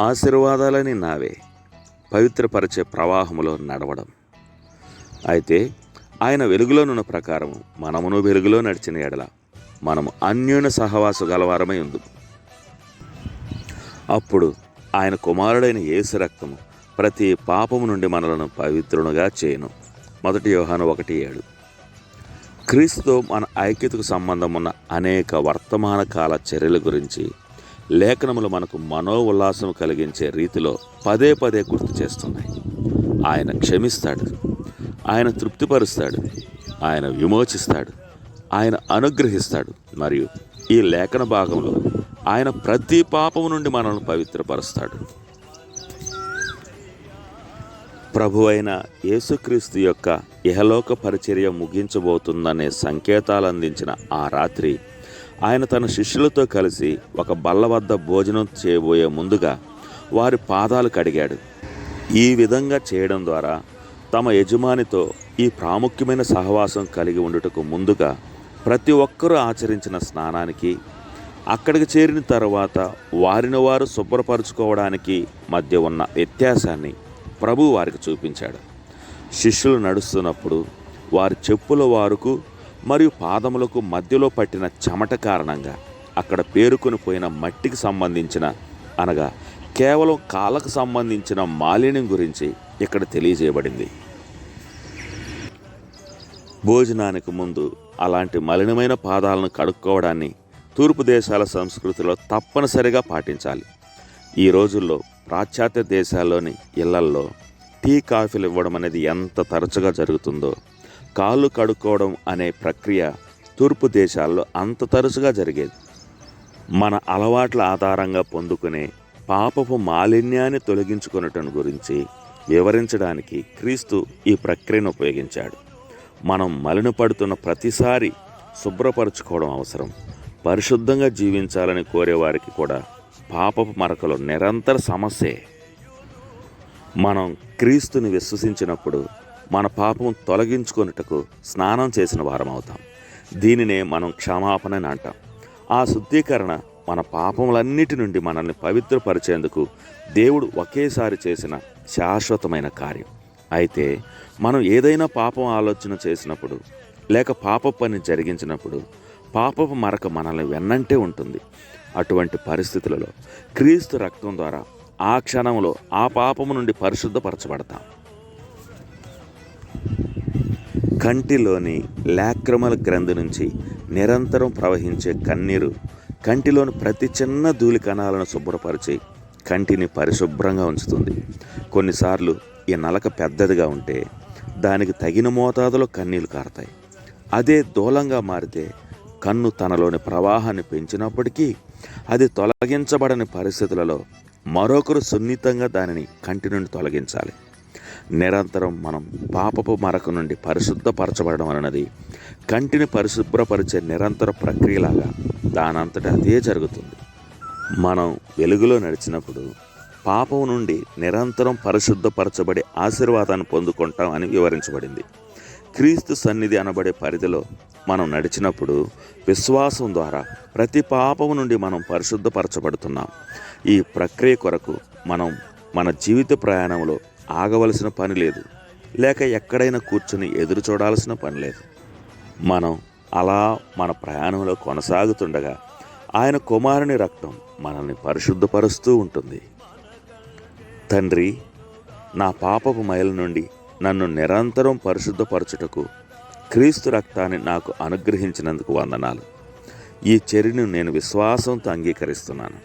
ఆశీర్వాదాలని నావే పవిత్రపరిచే ప్రవాహములో నడవడం. అయితే ఆయన వెలుగులోనున్న ప్రకారం మనమును వెలుగులో నడిచిన ఎడల మనము అన్యోన్య సహవాసు గలవారమై ఉందు. అప్పుడు ఆయన కుమారుడైన యేసు రక్తము ప్రతి పాపము నుండి మనలను పవిత్రునుగా చేయను. 1 యోహాను 1:7. క్రీస్తుతో మన ఐక్యతకు సంబంధం ఉన్న అనేక వర్తమాన కాల చర్యల గురించి లేఖనములు మనకు మనోల్లాసం కలిగించే రీతిలో పదే పదే గుర్తు చేస్తున్నాయి. ఆయన క్షమిస్తాడు, ఆయన తృప్తిపరుస్తాడు, ఆయన విమోచిస్తాడు, ఆయన అనుగ్రహిస్తాడు. మరియు ఈ లేఖన భాగంలో ఆయన ప్రతి పాపము నుండి మనల్ని పవిత్రపరుస్తాడు. ప్రభు అయిన యేసుక్రీస్తు యొక్క ఇహలోక పరిచర్య ముగించబోతుందనే సంకేతాలు అందించిన ఆ రాత్రి ఆయన తన శిష్యులతో కలిసి ఒక బల్ల వద్ద భోజనం చేయబోయే ముందుగా వారి పాదాలు కడిగాడు. ఈ విధంగా చేయడం ద్వారా తమ యజమానితో ఈ ప్రాముఖ్యమైన సహవాసం కలిగి ఉండుటకు ముందుగా ప్రతి ఒక్కరూ ఆచరించిన స్నానానికి, అక్కడికి చేరిన తర్వాత వారిని వారు శుభ్రపరచుకోవడానికి మధ్య ఉన్న వ్యత్యాసాన్ని ప్రభువు వారికి చూపించాడు. శిష్యులు నడుస్తున్నప్పుడు వారి చెప్పుల వారుకు మరియు పాదములకు మధ్యలో పట్టిన చెమట కారణంగా అక్కడ పేరుకొని పోయిన మట్టికి సంబంధించిన, అనగా కేవలం కాళ్ళకు సంబంధించిన మాలిన్యం గురించి ఇక్కడ తెలియజేయబడింది. భోజనానికి ముందు అలాంటి మలినమైన పాదాలను కడుక్కోవడాన్ని తూర్పు దేశాల సంస్కృతిలో తప్పనిసరిగా పాటించాలి. ఈ రోజుల్లో పాశ్చాత్య దేశాల్లోని ఇళ్లల్లో టీ, కాఫీలు ఇవ్వడం అనేది ఎంత తరచుగా జరుగుతుందో, కాళ్ళు కడుక్కోవడం అనే ప్రక్రియ తూర్పు దేశాల్లో అంత తరచుగా జరిగేది. మన అలవాట్ల ఆధారంగా పొందుకునే పాపపు మాలిన్యాన్ని తొలగించుకొనటం గురించి వివరించడానికి క్రీస్తు ఈ ప్రక్రియను ఉపయోగించాడు. మనం మలినపడుతున్న ప్రతిసారి శుభ్రపరచుకోవడం అవసరం. పరిశుద్ధంగా జీవించాలని కోరేవారికి కూడా పాపపు మరకలు నిరంతర సమస్యే. మనం క్రీస్తుని విశ్వసించినప్పుడు మన పాపం తొలగించుకొనుటకు స్నానం చేసిన వారం అవుతాం. దీనినే మనం క్షమాపణ అని అంటాం. ఆ శుద్ధీకరణ మన పాపములన్నిటి నుండి మనల్ని పవిత్రపరిచేందుకు దేవుడు ఒకేసారి చేసిన శాశ్వతమైన కార్యం. అయితే మనం ఏదైనా పాపం ఆలోచన చేసినప్పుడు లేక పాప పని జరిగించినప్పుడు పాపపు మరక మనల్ని వెన్నంటే ఉంటుంది. అటువంటి పరిస్థితులలో క్రీస్తు రక్తం ద్వారా ఆ క్షణంలో ఆ పాపము నుండి పరిశుద్ధపరచబడతాం. కంటిలోని లాక్రిమల్ గ్రంథి నుంచి నిరంతరం ప్రవహించే కన్నీరు కంటిలోని ప్రతి చిన్న ధూళి కణాలను శుభ్రపరిచి కంటిని పరిశుభ్రంగా ఉంచుతుంది. కొన్నిసార్లు ఈ నలక పెద్దదిగా ఉంటే దానికి తగిన మోతాదులో కన్నీళ్లు కారుతాయి. అదే దూలంగా మారితే కన్ను తనలోని ప్రవాహాన్ని పెంచినప్పటికీ అది తొలగించబడని పరిస్థితులలో మరొకరు సున్నితంగా దానిని కంటి నుండి తొలగించాలి. నిరంతరం మనం పాపపు మరక నుండి పరిశుద్ధపరచబడడం అన్నది కంటిని పరిశుభ్రపరిచే నిరంతర ప్రక్రియలాగా దానంతటా అదే జరుగుతుంది. మనం వెలుగులో నడిచినప్పుడు పాపం నుండి నిరంతరం పరిశుద్ధపరచబడే ఆశీర్వాదాన్ని పొందుకుంటాం అని వివరించబడింది. క్రీస్తు సన్నిధి అనబడే పరిధిలో మనం నడిచినప్పుడు విశ్వాసం ద్వారా ప్రతి పాపము నుండి మనం పరిశుద్ధపరచబడుతున్నాం. ఈ ప్రక్రియ కొరకు మనం మన జీవిత ప్రయాణంలో ఆగవలసిన పని లేదు, లేక ఎక్కడైనా కూర్చుని ఎదురు చూడాల్సిన పని లేదు. మనం అలా మన ప్రయాణంలో కొనసాగుతుండగా ఆయన కుమారుని రక్తం మనల్ని పరిశుద్ధపరుస్తూ ఉంటుంది. తండ్రి, నా పాపపు మైల నుండి నన్ను నిరంతరం పరిశుద్ధపరచుటకు క్రీస్తు రక్తాన్ని నాకు అనుగ్రహించినందుకు వందనాలు. ఈ చర్యను నేను విశ్వాసంతో అంగీకరిస్తున్నాను.